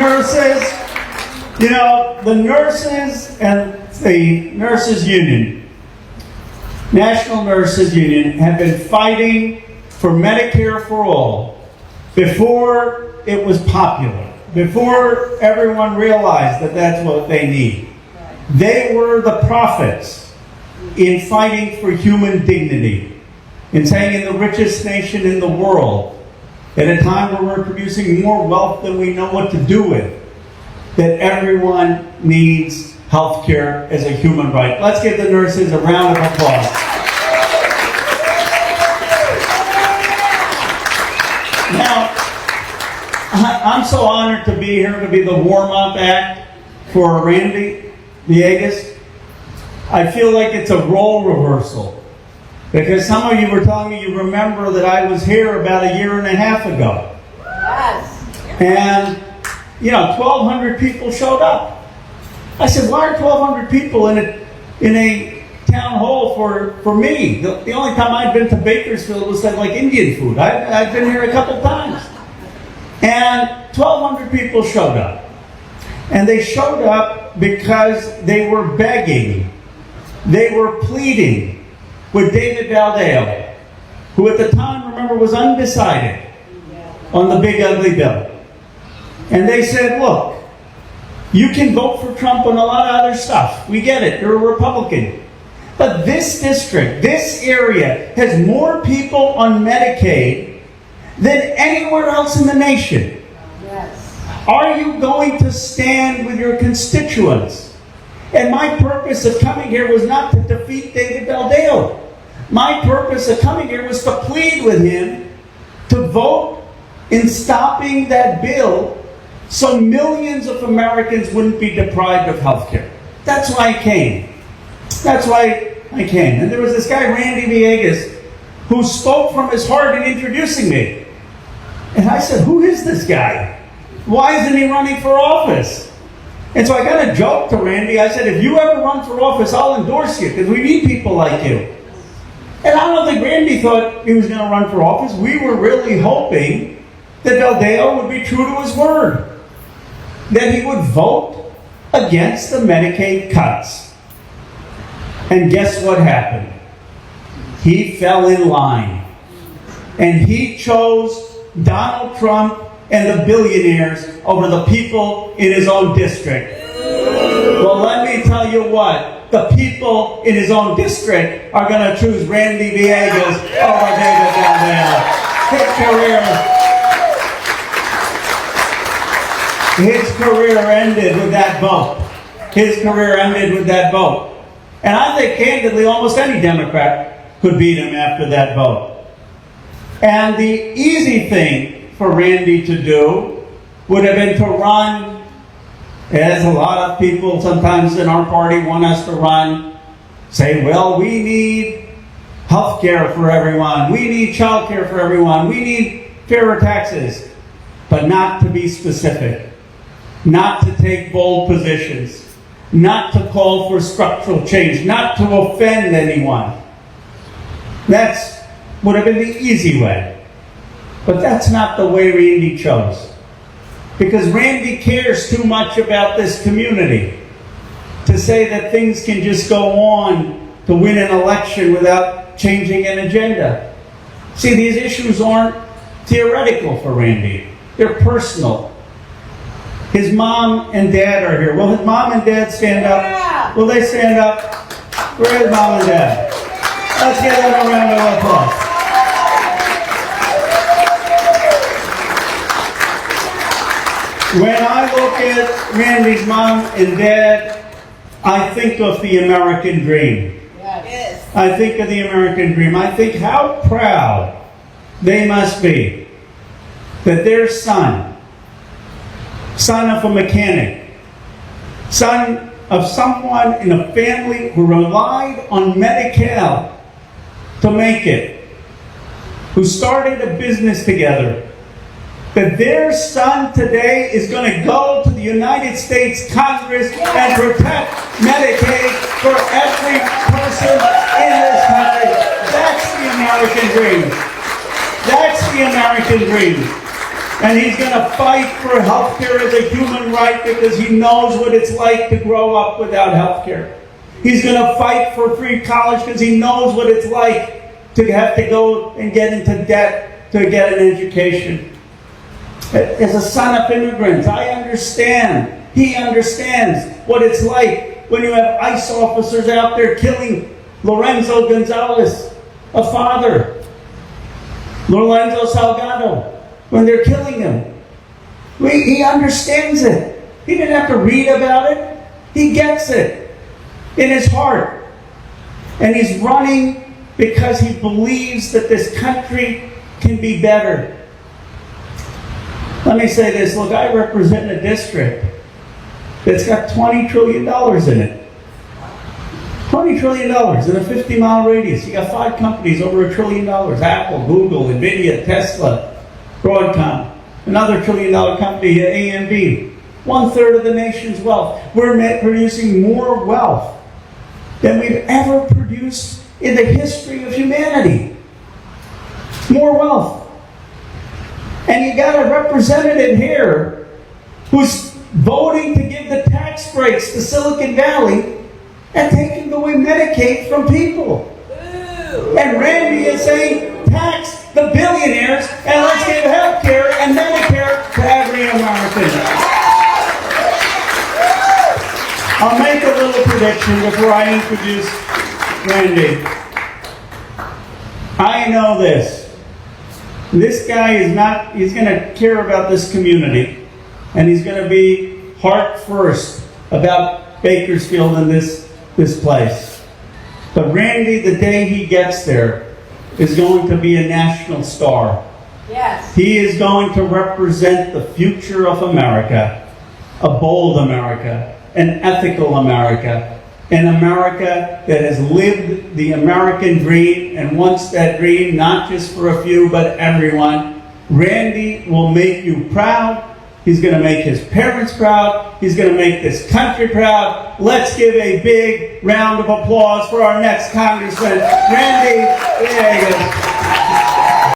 nurses, you know, the nurses and the nurses union, National Nurses Union, have been fighting for Medicare for all before it was popular, before everyone realized that that's what they need. They were the prophets in fighting for human dignity, in saying in the richest nation in the world, at a time where we're producing more wealth than we know what to do with, that everyone needs health care as a human right. Let's give the nurses a round of applause. Now, I'm so honored to be here, to be the warm-up act for Randy Villegas. I feel like it's a role reversal, because some of you were telling me you remember that I was here about a year and a half ago. Yes. And, you know, 1,200 people showed up. I said, why are 1,200 people in a town hall for me? The only time I'd been to Bakersfield was like Indian food. I've been here a couple times. And 1,200 people showed up. And they showed up because they were begging, they were pleading with David Valdeo, who at the time, remember, was undecided on the big ugly bill. And they said, look, you can vote for Trump on a lot of other stuff. We get it, you're a Republican. But this district, this area, has more people on Medicaid than anywhere else in the nation. Yes. Are you going to stand with your constituents? And my purpose of coming here was not to defeat David Valdeo. My purpose of coming here was to plead with him to vote in stopping that bill so millions of Americans wouldn't be deprived of health care. That's why I came. That's why I came. And there was this guy, Randy Villegas, who spoke from his heart in introducing me. And I said, who is this guy? Why isn't he running for office? And so I got a joke to Randy. I said, if you ever run for office, I'll endorse you, because we need people like you. And I don't think Randy thought he was going to run for office. We were really hoping that Valdeo would be true to his word, that he would vote against the Medicaid cuts. And guess what happened? He fell in line. And he chose Donald Trump and the billionaires over the people in his own district. Well, let me tell you what. The people in his own district are going to choose Randy Villegas over David Valdeo. His career ended with that vote. His career ended with that vote. And I think, candidly, almost any Democrat could beat him after that vote. And the easy thing for Randy to do would have been to run, as a lot of people sometimes in our party want us to run, say, well, we need health care for everyone, we need child care for everyone, we need fairer taxes, but not to be specific, not to take bold positions, not to call for structural change, not to offend anyone. That would have been the easy way. But that's not the way Randy chose. Because Randy cares too much about this community to say that things can just go on to win an election without changing an agenda. See, these issues aren't theoretical for Randy. They're personal. His mom and dad are here. Will his mom and dad stand up? Yeah. Will they stand up? Where is mom and dad? Let's give them a round of applause. When I look at Randy's mom and dad, I think of the American dream. Yes. I think of the American dream. I think how proud they must be that their son of a mechanic, son of someone in a family who relied on Medicaid to make it, who started a business together, that their son today is going to go to the United States Congress and protect Medicaid for every person in this country. That's the American dream. That's the American dream. And he's going to fight for health care as a human right because he knows what it's like to grow up without health care. He's going to fight for free college because he knows what it's like to have to go and get into debt to get an education. As a son of immigrants, I understand. He understands what it's like when you have ICE officers out there killing Lorenzo Gonzalez, a father, Lorenzo Salgado, when they're killing him. He understands it. He didn't have to read about it. He gets it in his heart. And he's running because he believes that this country can be better. Let me say this. Look, I represent a district that's got $20 trillion in it. $20 trillion in a 50-mile radius. You got 5 companies over $1 trillion. Apple, Google, Nvidia, Tesla, Broadcom. Another $1 trillion company, AMD. 1/3 of the nation's wealth. We're producing more wealth than we've ever produced in the history of humanity. More wealth. And you got a representative here who's voting to give the tax breaks to Silicon Valley and taking away Medicaid from people. And Randy is saying, tax the billionaires and let's give health care and Medicare to every American. I'll make a little prediction before I introduce Randy. I know this. This guy is not, he's going to care about this community. And he's going to be heart first about Bakersfield and this place. But Randy, the day he gets there, is going to be a national star. Yes. He is going to represent the future of America, a bold America, an ethical America, an America that has lived the American dream and wants that dream not just for a few, but everyone. Randy will make you proud. He's going to make his parents proud. He's going to make this country proud. Let's give a big round of applause for our next Congressman, Randy Villegas.